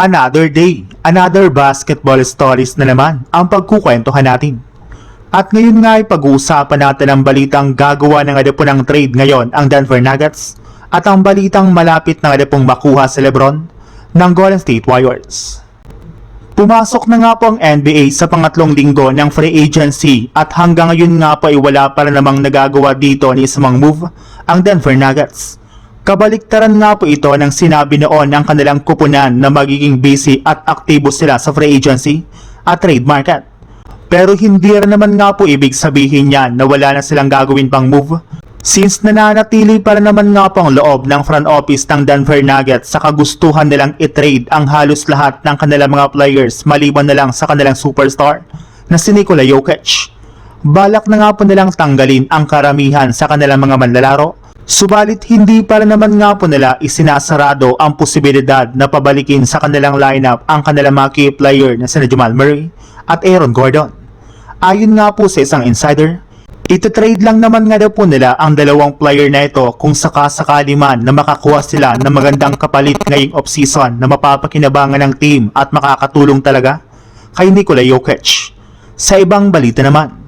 Another day, another basketball stories na naman ang pagkukwentuhan natin. At ngayon nga ay pag-uusapan natin ang balitang gagawa ng po ng trade ngayon ang Denver Nuggets at ang balitang malapit na pong makuha si LeBron ng Golden State Warriors. Pumasok na nga po ang NBA sa pangatlong linggo ng free agency at hanggang ngayon nga po ay wala pa rin namang nagagawa dito ni isang move ang Denver Nuggets. Kabaliktaran nga po ito ng sinabi noon ng kanilang kupunan na magiging busy at aktibo sila sa free agency at trade market. Pero hindi rin naman nga po ibig sabihin yan na wala na silang gagawin pang move, since nananatili pa rin naman nga po ang loob ng front office ng Denver Nuggets sa kagustuhan nilang i-trade ang halos lahat ng kanilang mga players maliban na lang sa kanilang superstar na si Nikola Jokic. Balak na nga po nilang tanggalin ang karamihan sa kanilang mga manlalaro. Subalit hindi pa rin naman nga po nila isinasarado ang posibilidad na pabalikin sa kanilang lineup ang kanilang mga key player na sina Jamal Murray at Aaron Gordon. Ayon nga po sa isang insider, ito-trade lang naman nga daw po nila ang dalawang player na ito kung sakasakali man na makakuha sila ng magandang kapalit ngayong offseason na mapapakinabangan ng team at makakatulong talaga kay Nikola Jokic. Sa ibang balita naman,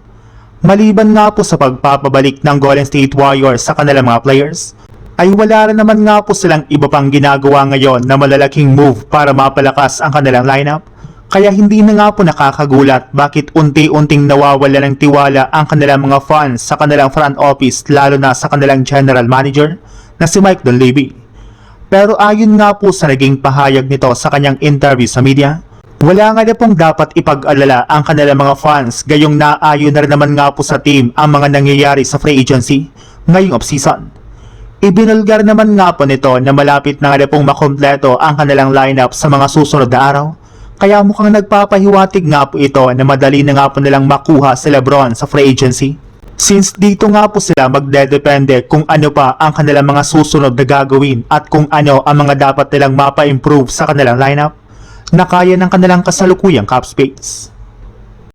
maliban nga po sa pagpapabalik ng Golden State Warriors sa kanilang mga players, ay wala rin naman nga po silang iba pang ginagawa ngayon na malalaking move para mapalakas ang kanilang lineup. Kaya hindi na nga po nakakagulat bakit unti-unting nawawala ng tiwala ang kanilang mga fans sa kanilang front office, lalo na sa kanilang general manager na si Mike Dunleavy. Pero ayon nga po sa naging pahayag nito sa kanyang interview sa media, wala nga na pong dapat ipag-alala ang kanilang mga fans, gayong naayon na rin naman nga po sa team ang mga nangyayari sa free agency ngayong offseason. Ibinulgar naman nga po nito na malapit na nga pong makompleto ang kanilang lineup sa mga susunod na araw, kaya mukhang nagpapahiwatig nga po ito na madali na nga po nilang makuha si LeBron sa free agency. Since dito nga po sila magdedepende kung ano pa ang kanilang mga susunod na gagawin at kung ano ang mga dapat nilang mapa-improve sa kanilang lineup na kaya ng kanilang kasalukuyang cap space.